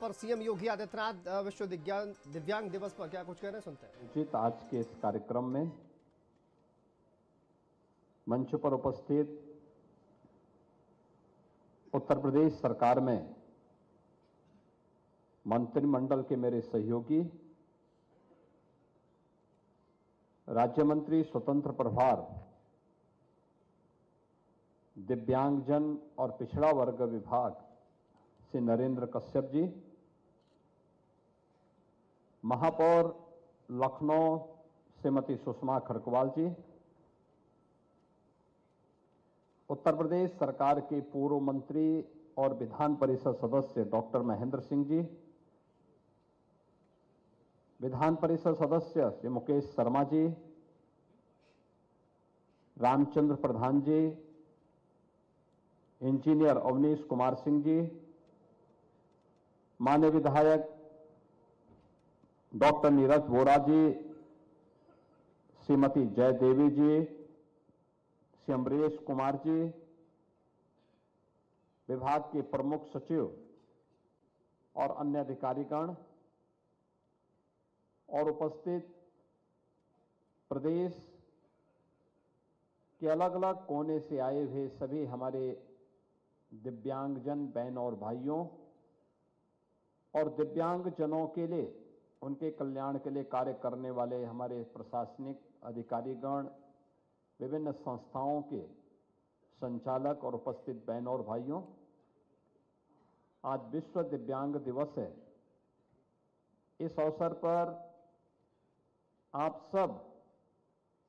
पर सीएम योगी आदित्यनाथ विश्व दिव्यांग दिवस पर क्या कुछ कह रहे हैं, सुनते हैं। उचित आज के इस कार्यक्रम में मंच पर उपस्थित उत्तर प्रदेश सरकार में मंत्रिमंडल के मेरे सहयोगी, राज्य मंत्री स्वतंत्र प्रभार, दिव्यांगजन और पिछड़ा वर्ग विभाग श्री नरेंद्र कश्यप जी, महापौर लखनऊ श्रीमती सुषमा खरकवाल जी, उत्तर प्रदेश सरकार के पूर्व मंत्री और विधान परिषद सदस्य डॉक्टर महेंद्र सिंह जी, विधान परिषद सदस्य श्री मुकेश शर्मा जी, रामचंद्र प्रधान जी, इंजीनियर अवनीश कुमार सिंह जी, माननीय विधायक डॉक्टर नीरज वोरा जी, श्रीमती जय देवी जी, श्री अमरीश कुमार जी, विभाग के प्रमुख सचिव और अन्य अधिकारीगण और उपस्थित प्रदेश के अलग अलग कोने से आए हुए सभी हमारे दिव्यांगजन बहन और भाइयों और दिव्यांगजनों के लिए, उनके कल्याण के लिए कार्य करने वाले हमारे प्रशासनिक अधिकारीगण, विभिन्न संस्थाओं के संचालक और उपस्थित बहनों और भाइयों, आज विश्व दिव्यांग दिवस है। इस अवसर पर आप सब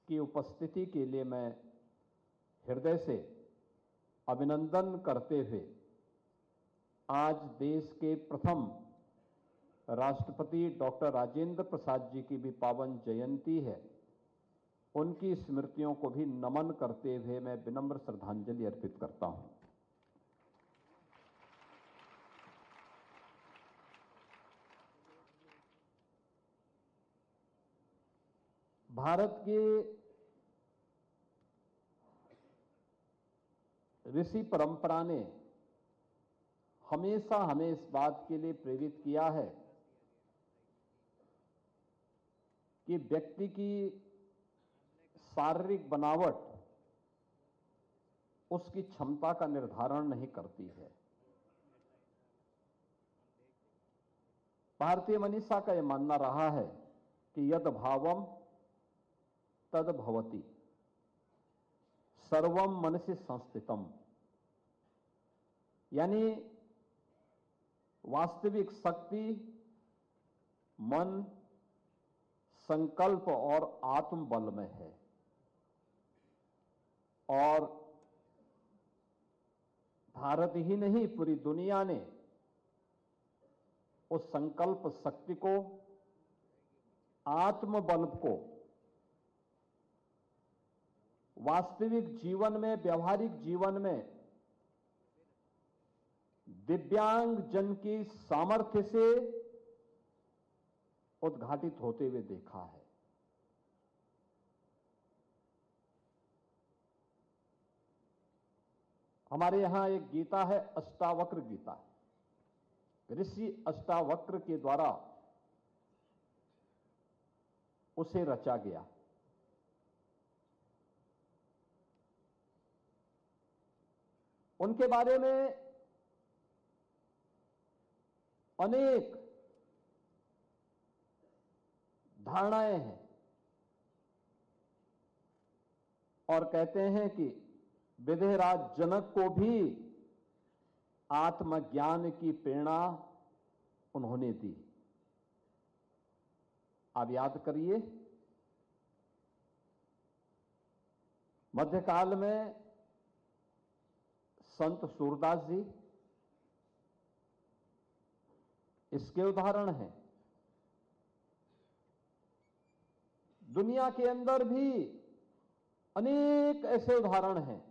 की उपस्थिति के लिए मैं हृदय से अभिनंदन करते हुए आज देश के प्रथम राष्ट्रपति डॉक्टर राजेंद्र प्रसाद जी की भी पावन जयंती है, उनकी स्मृतियों को भी नमन करते हुए मैं विनम्र श्रद्धांजलि अर्पित करता हूं। भारत के ऋषि परंपरा ने हमेशा हमें इस बात के लिए प्रेरित किया है कि व्यक्ति की शारीरिक बनावट उसकी क्षमता का निर्धारण नहीं करती है। भारतीय मनीषा का यह मानना रहा है कि यद भावम तद भवति, सर्वम मनसि संस्थितम, यानी वास्तविक शक्ति मन, संकल्प और आत्मबल में है। और भारत ही नहीं, पूरी दुनिया ने उस संकल्प शक्ति को, आत्मबल को वास्तविक जीवन में, व्यवहारिक जीवन में दिव्यांग जन की सामर्थ्य से उद्घाटित होते हुए देखा है। हमारे यहां एक गीता है, अष्टावक्र गीता। ऋषि अष्टावक्र के द्वारा उसे रचा गया। उनके बारे में अनेक धारणाएं हैं और कहते हैं कि विदेहराज जनक को भी आत्मज्ञान की प्रेरणा उन्होंने दी। आप याद करिए, मध्यकाल में संत सूरदास जी इसके उदाहरण हैं। दुनिया के अंदर भी अनेक ऐसे उदाहरण हैं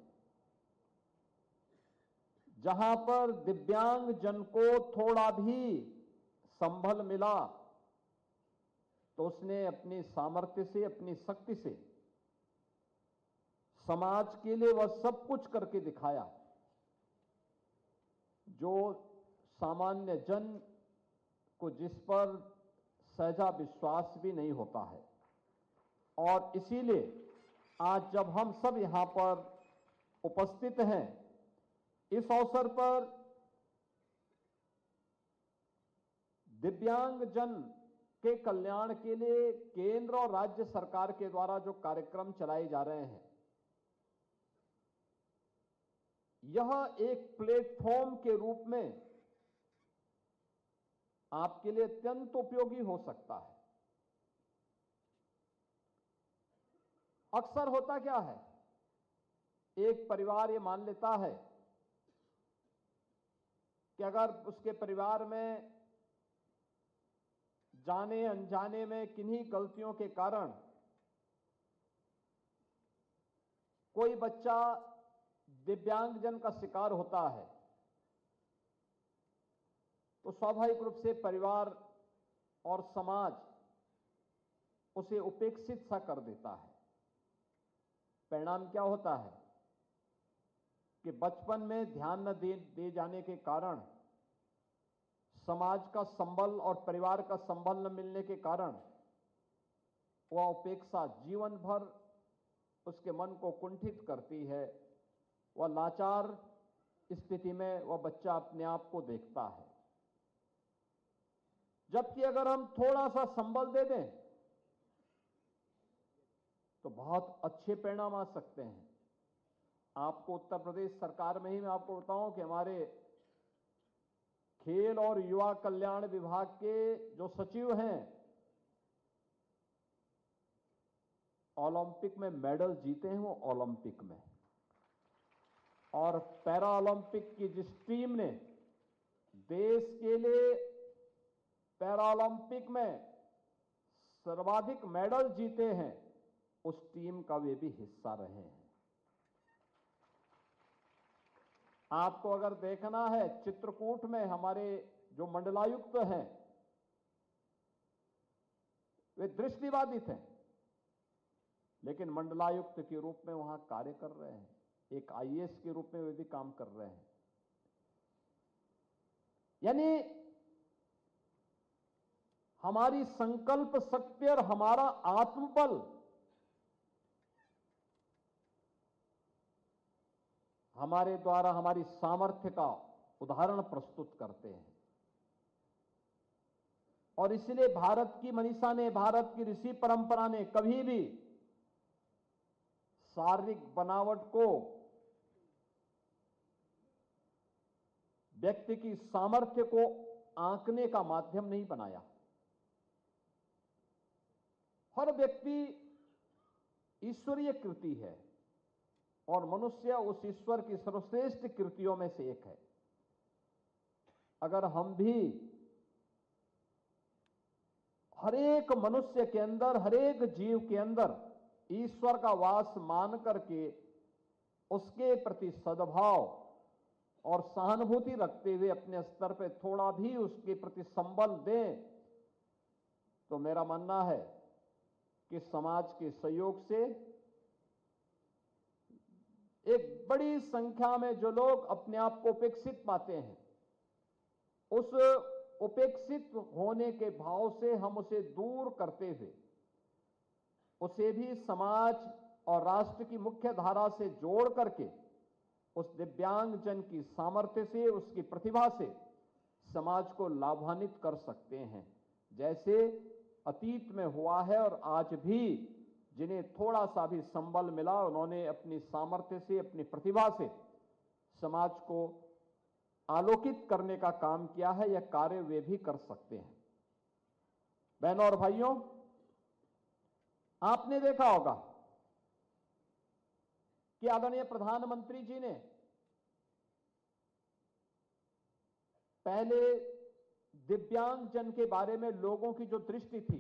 जहां पर दिव्यांग जन को थोड़ा भी संबल मिला तो उसने अपनी सामर्थ्य से, अपनी शक्ति से समाज के लिए वह सब कुछ करके दिखाया जो सामान्य जन को जिस पर सहजा विश्वास भी नहीं होता है। और इसीलिए आज जब हम सब यहां पर उपस्थित हैं, इस अवसर पर दिव्यांग जन के कल्याण के लिए केंद्र और राज्य सरकार के द्वारा जो कार्यक्रम चलाए जा रहे हैं, यह एक प्लेटफॉर्म के रूप में आपके लिए अत्यंत उपयोगी हो सकता है। अक्सर होता क्या है, एक परिवार ये मान लेता है कि अगर उसके परिवार में जाने अनजाने में किन्हीं गलतियों के कारण कोई बच्चा दिव्यांगजन का शिकार होता है, तो स्वाभाविक रूप से परिवार और समाज उसे उपेक्षित सा कर देता है। परिणाम क्या होता है कि बचपन में ध्यान न दे जाने के कारण, समाज का संबल और परिवार का संबल न मिलने के कारण वह उपेक्षा जीवन भर उसके मन को कुंठित करती है। वह लाचार स्थिति में वह बच्चा अपने आप को देखता है। जबकि अगर हम थोड़ा सा संबल दे दें तो बहुत अच्छे परिणाम आ सकते हैं। आपको उत्तर प्रदेश सरकार में ही मैं आपको बताऊं कि हमारे खेल और युवा कल्याण विभाग के जो सचिव हैं, ओलंपिक में मेडल जीते हैं वो ओलंपिक में, और पैरा ओलंपिक की जिस टीम ने देश के लिए पैरा ओलंपिक में सर्वाधिक मेडल जीते हैं, उस टीम का वे भी हिस्सा रहे हैं। आपको अगर देखना है, चित्रकूट में हमारे जो मंडलायुक्त हैं वे दृष्टिबाधित हैं, लेकिन मंडलायुक्त के रूप में वहां कार्य कर रहे हैं। एक आईएएस के रूप में वे भी काम कर रहे हैं। यानी हमारी संकल्प शक्ति और हमारा आत्मबल हमारे द्वारा हमारी सामर्थ्य का उदाहरण प्रस्तुत करते हैं। और इसलिए भारत की मनीषा ने, भारत की ऋषि परंपरा ने कभी भी शारीरिक बनावट को व्यक्ति की सामर्थ्य को आंकने का माध्यम नहीं बनाया। हर व्यक्ति ईश्वरीय कृति है और मनुष्य उस ईश्वर की सर्वश्रेष्ठ कृतियों में से एक है। अगर हम भी हर एक मनुष्य के अंदर, हर एक जीव के अंदर ईश्वर का वास मान करके उसके प्रति सद्भाव और सहानुभूति रखते हुए अपने स्तर पर थोड़ा भी उसके प्रति संबल दें, तो मेरा मानना है कि समाज के सहयोग से एक बड़ी संख्या में जो लोग अपने आप को उपेक्षित पाते हैं, उस उपेक्षित होने के भाव से हम उसे दूर करते हुए उसे भी समाज और राष्ट्र की मुख्य धारा से जोड़ करके उस दिव्यांग जन की सामर्थ्य से, उसकी प्रतिभा से समाज को लाभान्वित कर सकते हैं। जैसे अतीत में हुआ है और आज भी जिन्हें थोड़ा सा भी संबल मिला, उन्होंने अपनी सामर्थ्य से, अपनी प्रतिभा से समाज को आलोकित करने का काम किया है। यह कार्य वे भी कर सकते हैं। बहनों और भाइयों, आपने देखा होगा कि आदरणीय प्रधानमंत्री जी ने पहले दिव्यांग जन के बारे में लोगों की जो दृष्टि थी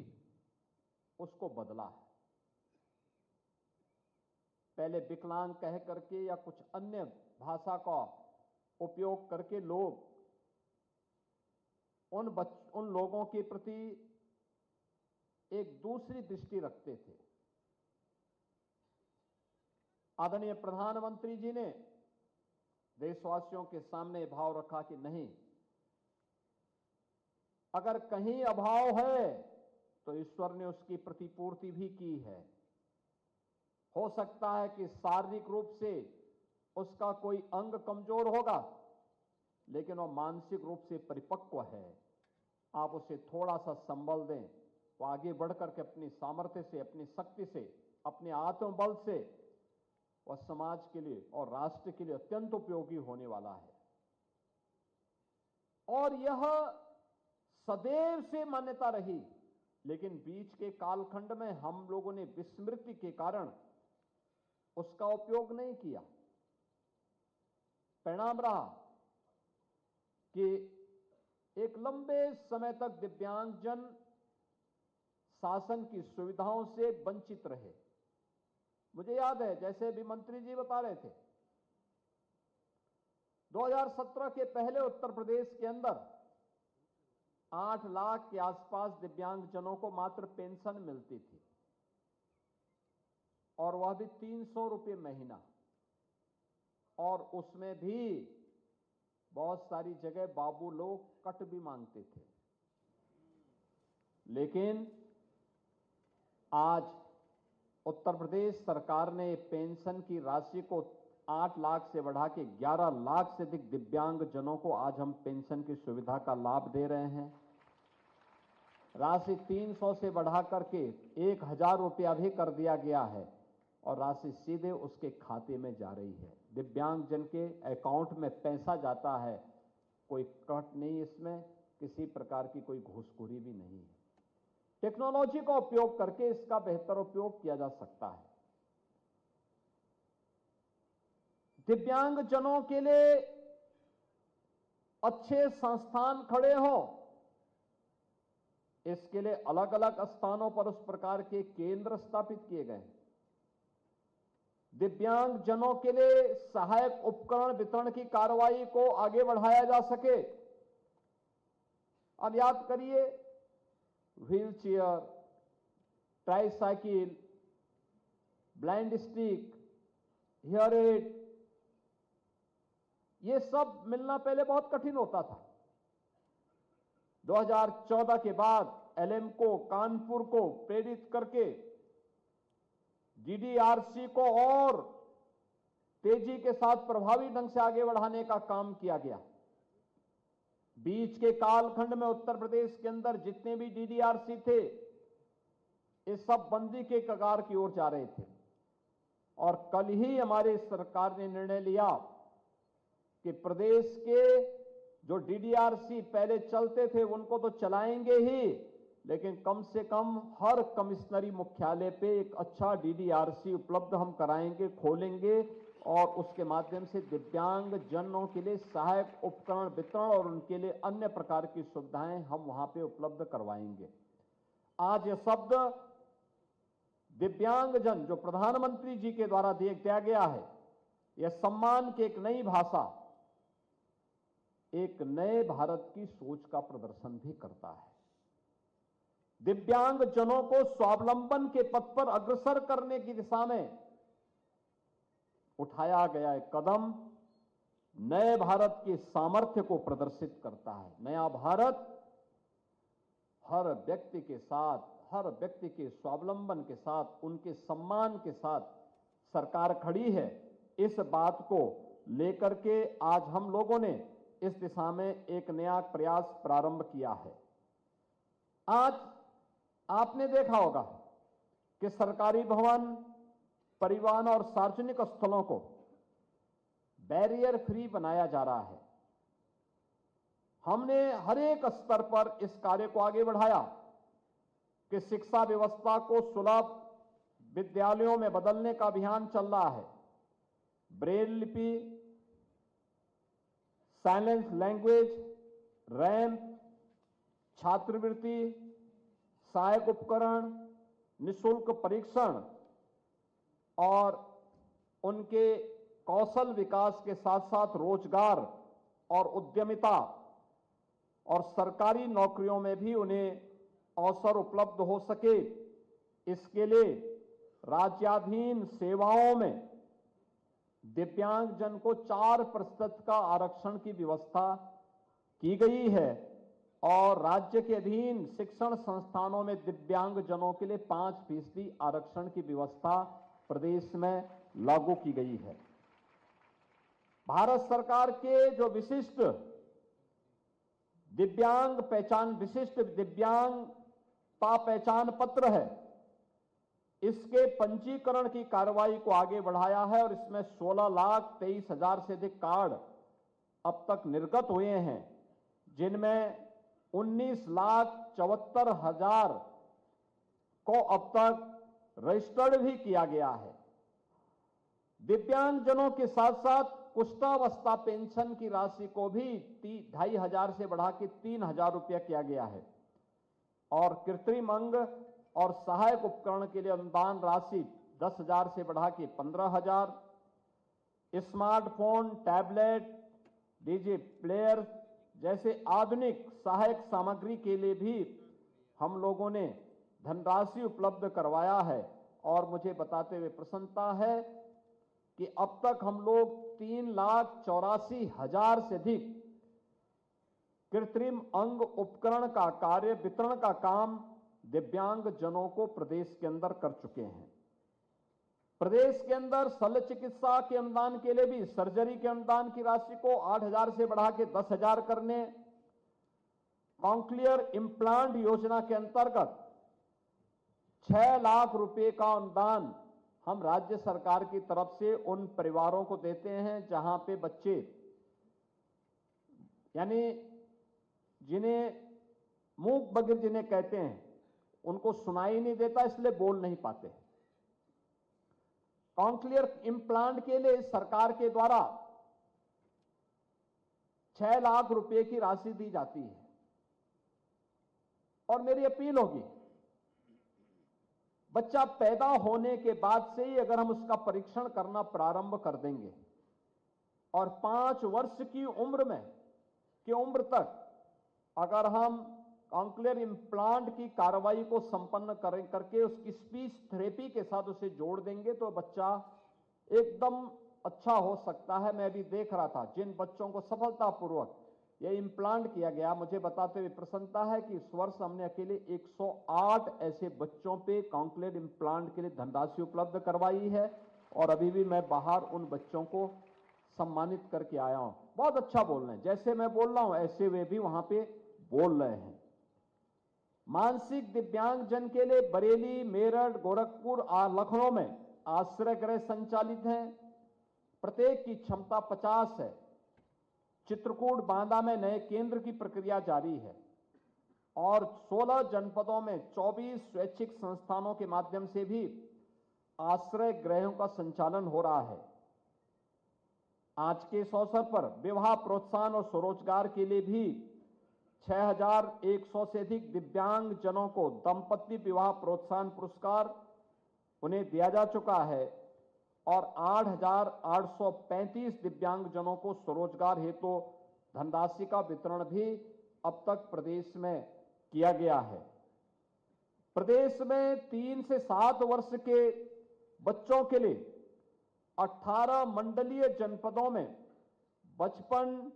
उसको बदला है। पहले विकलांग कह करके या कुछ अन्य भाषा का उपयोग करके लोग उन लोगों के प्रति एक दूसरी दृष्टि रखते थे। आदरणीय प्रधानमंत्री जी ने देशवासियों के सामने भाव रखा कि नहीं, अगर कहीं अभाव है तो ईश्वर ने उसकी प्रतिपूर्ति भी की है। हो सकता है कि शारीरिक रूप से उसका कोई अंग कमजोर होगा, लेकिन वह मानसिक रूप से परिपक्व है। आप उसे थोड़ा सा संबल दें, वो आगे बढ़कर के अपनी सामर्थ्य से, अपनी शक्ति से, अपने आत्मबल से वह समाज के लिए और राष्ट्र के लिए अत्यंत उपयोगी होने वाला है। और यह सदैव से मान्यता रही, लेकिन बीच के कालखंड में हम लोगों ने विस्मृति के कारण उसका उपयोग नहीं किया। परिणाम रहा कि एक लंबे समय तक दिव्यांगजन शासन की सुविधाओं से वंचित रहे। मुझे याद है, जैसे भी मंत्री जी बता रहे थे, 2017 के पहले उत्तर प्रदेश के अंदर 8 लाख के आसपास दिव्यांगजनों को मात्र पेंशन मिलती थी, और वह भी 300 रुपये महीना, और उसमें भी बहुत सारी जगह बाबू लोग कट भी मांगते थे। लेकिन आज उत्तर प्रदेश सरकार ने पेंशन की राशि को 8 लाख से बढ़ा के 11 लाख से अधिक दिव्यांगजनों को आज हम पेंशन की सुविधा का लाभ दे रहे हैं। राशि 300 से बढ़ा करके 1000 रुपया भी कर दिया गया है, और राशि सीधे उसके खाते में जा रही है। दिव्यांगजन के अकाउंट में पैसा जाता है, कोई कट नहीं, इसमें किसी प्रकार की कोई घूसखोरी भी नहीं है। टेक्नोलॉजी का उपयोग करके इसका बेहतर उपयोग किया जा सकता है। दिव्यांगजनों के लिए अच्छे संस्थान खड़े हो, इसके लिए अलग अलग स्थानों पर उस प्रकार के केंद्र स्थापित किए गए। दिव्यांगजनों के लिए सहायक उपकरण वितरण की कार्रवाई को आगे बढ़ाया जा सके। अब याद करिए, wheelchair, tricycle, blind stick, hear aid, ये सब मिलना पहले बहुत कठिन होता था। 2014 के बाद एलएमको कानपुर को प्रेरित करके डीडीआरसी को और तेजी के साथ प्रभावी ढंग से आगे बढ़ाने का काम किया गया। बीच के कालखंड में उत्तर प्रदेश के अंदर जितने भी डीडीआरसी थे, ये सब बंदी के कगार की ओर जा रहे थे। और कल ही हमारी सरकार ने निर्णय लिया कि प्रदेश के जो डीडीआरसी पहले चलते थे उनको तो चलाएंगे ही, लेकिन कम से कम हर कमिश्नरी मुख्यालय पे एक अच्छा डीडीआरसी उपलब्ध हम कराएंगे, खोलेंगे, और उसके माध्यम से दिव्यांग जनों के लिए सहायक उपकरण वितरण और उनके लिए अन्य प्रकार की सुविधाएं हम वहां पे उपलब्ध करवाएंगे। आज यह शब्द दिव्यांगजन जो प्रधानमंत्री जी के द्वारा दिया गया है, यह सम्मान की एक नई भाषा, एक नए भारत की सोच का प्रदर्शन भी करता है। दिव्यांगजनों को स्वावलंबन के पथ पर अग्रसर करने की दिशा में उठाया गया एक कदम नए भारत के सामर्थ्य को प्रदर्शित करता है। नया भारत हर व्यक्ति के साथ, हर व्यक्ति के स्वावलंबन के साथ, उनके सम्मान के साथ सरकार खड़ी है। इस बात को लेकर के आज हम लोगों ने इस दिशा में एक नया प्रयास प्रारंभ किया है। आज आपने देखा होगा कि सरकारी भवन, परिवहन और सार्वजनिक स्थलों को बैरियर फ्री बनाया जा रहा है। हमने हर एक स्तर पर इस कार्य को आगे बढ़ाया कि शिक्षा व्यवस्था को सुलभ विद्यालयों में बदलने का अभियान चल रहा है। ब्रेल लिपि, साइलेंस लैंग्वेज, रैंप, छात्रवृत्ति, सहायक उपकरण, निःशुल्क परीक्षण और उनके कौशल विकास के साथ साथ रोजगार और उद्यमिता और सरकारी नौकरियों में भी उन्हें अवसर उपलब्ध हो सके, इसके लिए राज्याधीन सेवाओं में दिव्यांगजन को 4% का आरक्षण की व्यवस्था की गई है। और राज्य के अधीन शिक्षण संस्थानों में दिव्यांगजनों के लिए 5% आरक्षण की व्यवस्था प्रदेश में लागू की गई है। भारत सरकार के जो विशिष्ट दिव्यांगता पहचान पत्र है, इसके पंजीकरण की कार्रवाई को आगे बढ़ाया है और इसमें 16,23,000 से अधिक कार्ड अब तक निर्गत हुए हैं, जिनमें 19,74,000 को अब तक रजिस्टर्ड भी किया गया है। दिव्यांगजनों के साथ साथ कुष्ठावस्था पेंशन की राशि को भी 2,500 से बढ़ा के 3,000 रुपया किया गया है और कृत्रिम अंग और सहायक उपकरण के लिए अनुदान राशि 10,000 से बढ़ा के 15,000, स्मार्टफोन, टैबलेट, डीजे प्लेयर जैसे आधुनिक सहायक सामग्री के लिए भी हम लोगों ने धनराशि उपलब्ध करवाया है। और मुझे बताते हुए प्रसन्नता है कि अब तक हम लोग 3,84,000 से अधिक कृत्रिम अंग उपकरण का कार्य वितरण का काम दिव्यांगजनों को प्रदेश के अंदर कर चुके हैं। प्रदेश के अंदर शल्य चिकित्सा के अनुदान के लिए भी सर्जरी के अनुदान की राशि को 8,000 से बढ़ा के 10,000 करने, कॉन्क्लियर इम्प्लांट योजना के अंतर्गत 6 लाख रुपए का अनुदान हम राज्य सरकार की तरफ से उन परिवारों को देते हैं जहां पे बच्चे यानी जिन्हें मूक बधिर जिन्हें कहते हैं, उनको सुनाई नहीं देता इसलिए बोल नहीं पाते। कॉन्क्लियर इम्प्लांट के लिए सरकार के द्वारा 6 लाख रुपए की राशि दी जाती है और मेरी अपील होगी, बच्चा पैदा होने के बाद से ही अगर हम उसका परीक्षण करना प्रारंभ कर देंगे और 5 वर्ष की उम्र तक अगर हम कॉन्क्लियर इम्प्लांट की कार्रवाई को संपन्न करके उसकी स्पीच थेरेपी के साथ उसे जोड़ देंगे तो बच्चा एकदम अच्छा हो सकता है। मैं भी देख रहा था जिन बच्चों को सफलतापूर्वक यह इम्प्लांट किया गया, मुझे बताते हुए प्रसन्नता है कि इस वर्ष हमने अकेले 108 ऐसे बच्चों पे कॉन्क्लियर इम्प्लांट के लिए धनराशि उपलब्ध करवाई है और अभी भी मैं बाहर उन बच्चों को सम्मानित करके आया हूं। बहुत अच्छा बोल रहे हैं, जैसे मैं बोल रहा हूं ऐसे वे भी वहां पे बोल रहे हैं। मानसिक दिव्यांगजन के लिए बरेली, मेरठ, गोरखपुर और लखनऊ में आश्रय गृह संचालित हैं। प्रत्येक की क्षमता 50 है। चित्रकूट, बांदा में नए केंद्र की प्रक्रिया जारी है और 16 जनपदों में 24 स्वैच्छिक संस्थानों के माध्यम से भी आश्रय गृहों का संचालन हो रहा है। आज के इस अवसर पर विवाह प्रोत्साहन और स्वरोजगार के लिए भी 6,100 से अधिक दिव्यांगजनों को दंपति विवाह प्रोत्साहन पुरस्कार उन्हें दिया जा चुका है और 8,835 दिव्यांगजनों को स्वरोजगार हेतु धनराशि का वितरण भी अब तक प्रदेश में किया गया है। प्रदेश में 3 से 7 वर्ष के बच्चों के लिए 18 मंडलीय जनपदों में बचपन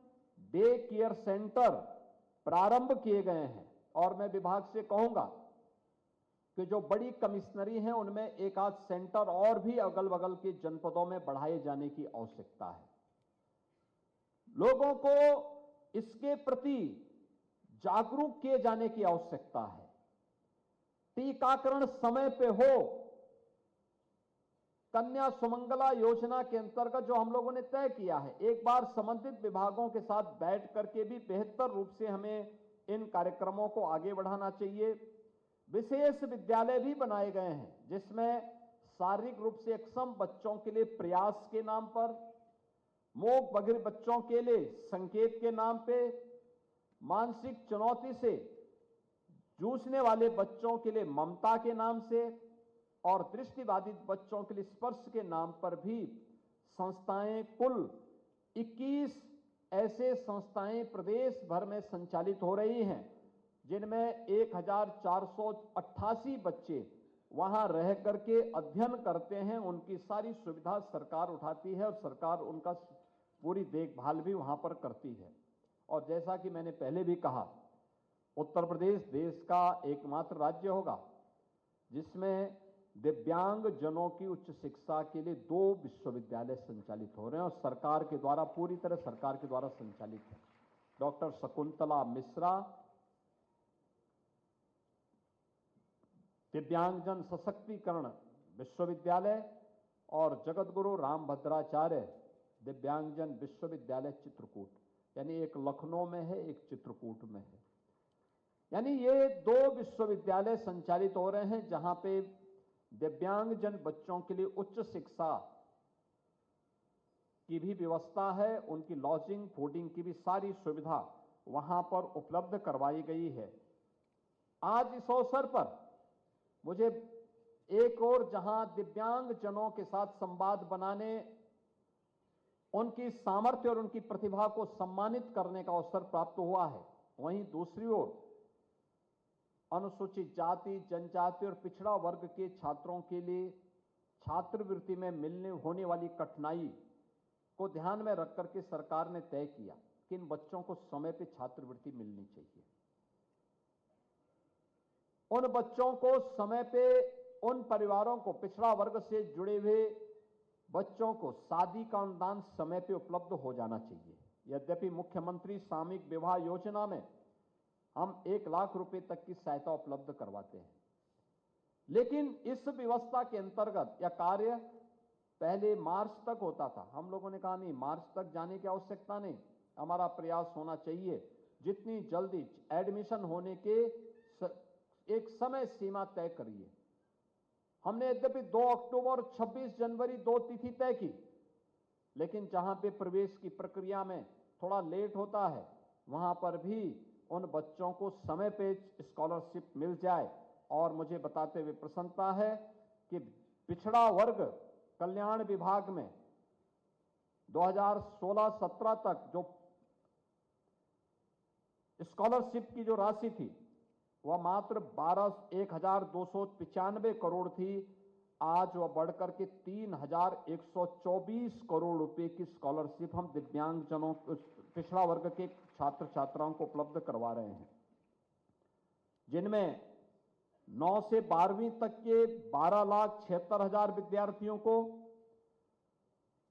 डे केयर सेंटर प्रारंभ किए गए हैं और मैं विभाग से कहूंगा कि जो बड़ी कमिश्नरी हैं उनमें एक आध सेंटर और भी अगल बगल के जनपदों में बढ़ाए जाने की आवश्यकता है। लोगों को इसके प्रति जागरूक किए जाने की आवश्यकता है। टीकाकरण समय पे हो। कन्या सुमंगला योजना के अंतर्गत जो हम लोगों ने तय किया है, एक बार संबंधित विभागों के साथ बैठ करके भी बेहतर रूप से हमें इन कार्यक्रमों को आगे बढ़ाना चाहिए। विशेष विद्यालय भी बनाए गए हैं जिसमें शारीरिक रूप से अक्षम बच्चों के लिए प्रयास के नाम पर, मूक बधिर बच्चों के लिए संकेत के नाम पे, मानसिक चुनौती से जूझने वाले बच्चों के लिए ममता के नाम से और दृष्टिबाधित बच्चों के लिए स्पर्श के नाम पर भी संस्थाएं, कुल 21 ऐसे संस्थाएं प्रदेश भर में संचालित हो रही हैं जिनमें 1,488 बच्चे वहां रह करके अध्ययन करते हैं। उनकी सारी सुविधा सरकार उठाती है और सरकार उनका पूरी देखभाल भी वहां पर करती है। और जैसा कि मैंने पहले भी कहा, उत्तर प्रदेश देश का एकमात्र राज्य होगा जिसमें दिव्यांग जनों की उच्च शिक्षा के लिए 2 विश्वविद्यालय संचालित हो रहे हैं और सरकार के द्वारा, पूरी तरह सरकार के द्वारा संचालित है। डॉक्टर शकुंतला मिश्रा दिव्यांगजन सशक्तिकरण विश्वविद्यालय और जगतगुरु रामभद्राचार्य दिव्यांगजन विश्वविद्यालय चित्रकूट, यानी एक लखनऊ में है, एक चित्रकूट में है। यानी ये 2 विश्वविद्यालय संचालित हो रहे हैं जहां पे दिव्यांगजन बच्चों के लिए उच्च शिक्षा की भी व्यवस्था है, उनकी लॉजिंग फूडिंग की भी सारी सुविधा वहां पर उपलब्ध करवाई गई है। आज इस अवसर पर मुझे एक और जहां दिव्यांगजनों के साथ संवाद बनाने, उनकी सामर्थ्य और उनकी प्रतिभा को सम्मानित करने का अवसर प्राप्त हुआ है, वहीं दूसरी ओर अनुसूचित जाति, जनजाति और पिछड़ा वर्ग के छात्रों के लिए छात्रवृत्ति में मिलने होने वाली कठिनाई को ध्यान में रख करके सरकार ने तय किया कि इन बच्चों को समय पे छात्रवृत्ति मिलनी चाहिए। उन बच्चों को समय पे, उन परिवारों को, पिछड़ा वर्ग से जुड़े हुए बच्चों को शादी का अनुदान समय पे उपलब्ध हो जाना चाहिए। यद्यपि मुख्यमंत्री सामूहिक विवाह योजना में हम 1 लाख रुपए तक की सहायता उपलब्ध करवाते हैं, लेकिन इस व्यवस्था के अंतर्गत यह कार्य पहले मार्च तक होता था। हम लोगों ने कहा नहीं, मार्च तक जाने की आवश्यकता नहीं, हमारा प्रयास होना चाहिए जितनी जल्दी एडमिशन होने के एक समय सीमा तय करिए। हमने यद्यपि 2 अक्टूबर और 26 जनवरी 2 तिथि तय की, लेकिन जहां पे प्रवेश की प्रक्रिया में थोड़ा लेट होता है वहां पर भी उन बच्चों को समय पे स्कॉलरशिप मिल जाए। और मुझे बताते हुए प्रसन्नता है कि पिछड़ा वर्ग कल्याण विभाग में 2016-17 तक जो स्कॉलरशिप की जो राशि थी वह मात्र 1,295 करोड़ थी। आज वह बढ़कर के 3,124 करोड़ रुपए की स्कॉलरशिप हम दिव्यांगजनों, पिछड़ा वर्ग के छात्र छात्राओं को उपलब्ध करवा रहे हैं, जिनमें 9 से 12वीं तक के 12,76,000 विद्यार्थियों को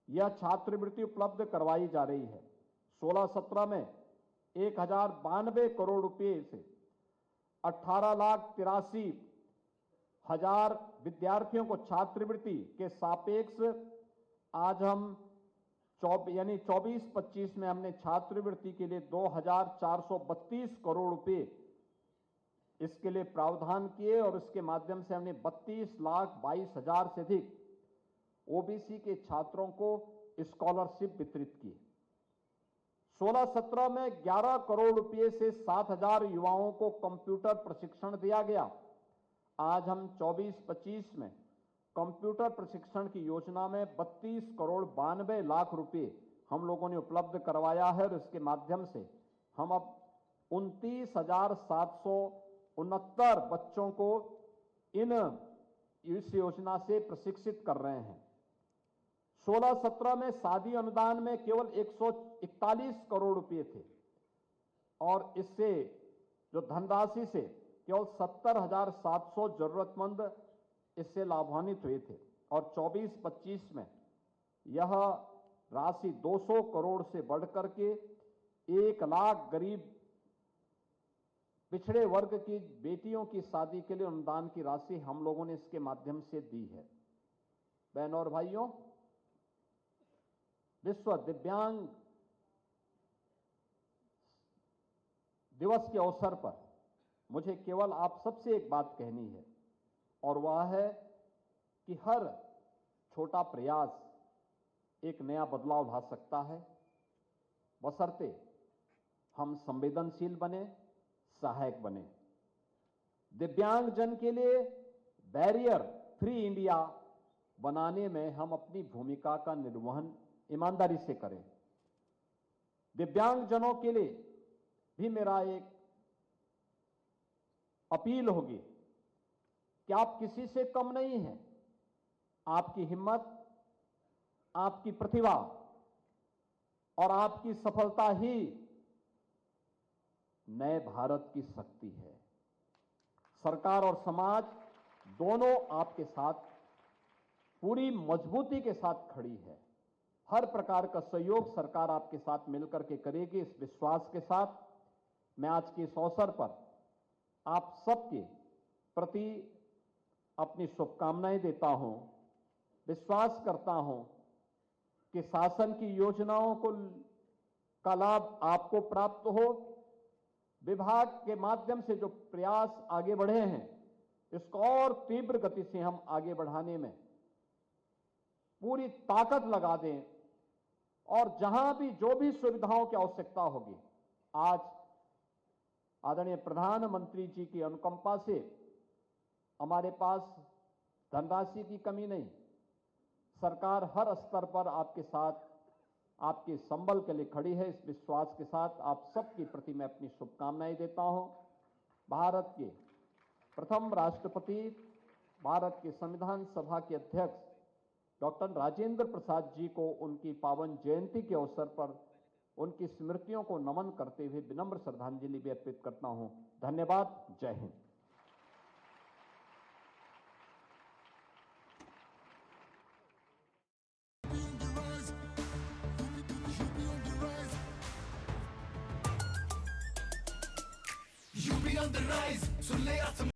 यह छात्रवृत्ति उपलब्ध करवाई जा रही है। 16-17 में 1,092 करोड़ रुपए से 18,83,000 विद्यार्थियों को छात्रवृत्ति के सापेक्ष आज हम 24-25 में हमने छात्रवृत्ति के लिए 2,432 करोड़ रुपए इसके लिए प्रावधान किए और इसके माध्यम से हमने 32,22,000 से अधिक ओबीसी के छात्रों को स्कॉलरशिप वितरित की। 16-17 में 11 करोड़ रुपए से 7,000 युवाओं को कंप्यूटर प्रशिक्षण दिया गया। आज हम 24-25 में कंप्यूटर प्रशिक्षण की योजना में 32 करोड़ 92 लाख रुपए हम लोगों ने उपलब्ध करवाया है और इसके माध्यम से हम अब 29,769 बच्चों को इस योजना से प्रशिक्षित कर रहे हैं। 16-17 में शादी अनुदान में केवल 141 करोड़ रुपए थे और इससे जो धनराशि से केवल 70,700 जरूरतमंद इससे लाभान्वित हुए थे और 24-25 में यह राशि 200 करोड़ से बढ़कर के 1 लाख गरीब पिछड़े वर्ग की बेटियों की शादी के लिए अनुदान की राशि हम लोगों ने इसके माध्यम से दी है। बहनों और भाइयों, विश्व दिव्यांग दिवस के अवसर पर मुझे केवल आप सबसे एक बात कहनी है और वह है कि हर छोटा प्रयास एक नया बदलाव ला सकता है, बशर्ते हम संवेदनशील बने, सहायक बने। दिव्यांगजन के लिए बैरियर फ्री इंडिया बनाने में हम अपनी भूमिका का निर्वहन ईमानदारी से करें। दिव्यांगजनों के लिए भी मेरा एक अपील होगी कि आप किसी से कम नहीं हैं। आपकी हिम्मत, आपकी प्रतिभा और आपकी सफलता ही नए भारत की शक्ति है। सरकार और समाज दोनों आपके साथ पूरी मजबूती के साथ खड़ी है। हर प्रकार का सहयोग सरकार आपके साथ मिलकर के करेगी। इस विश्वास के साथ मैं आज के इस अवसर पर आप सबके प्रति अपनी शुभकामनाएं देता हूं। विश्वास करता हूं कि शासन की योजनाओं का लाभ आपको प्राप्त हो। विभाग के माध्यम से जो प्रयास आगे बढ़े हैं, इसको और तीव्र गति से हम आगे बढ़ाने में पूरी ताकत लगा दें और जहां भी जो भी सुविधाओं की आवश्यकता होगी, आज आदरणीय प्रधानमंत्री जी की अनुकंपा से हमारे पास धनराशि की कमी नहीं। सरकार हर स्तर पर आपके साथ, आपके संबल के लिए खड़ी है। इस विश्वास के साथ आप सबके प्रति मैं अपनी शुभकामनाएं देता हूं। भारत के प्रथम राष्ट्रपति, भारत के संविधान सभा के अध्यक्ष डॉक्टर राजेंद्र प्रसाद जी को उनकी पावन जयंती के अवसर पर उनकी स्मृतियों को नमन करते हुए विनम्र श्रद्धांजलि भी अर्पित करता हूं। धन्यवाद। जय Hind. You be on the rise, so lay out some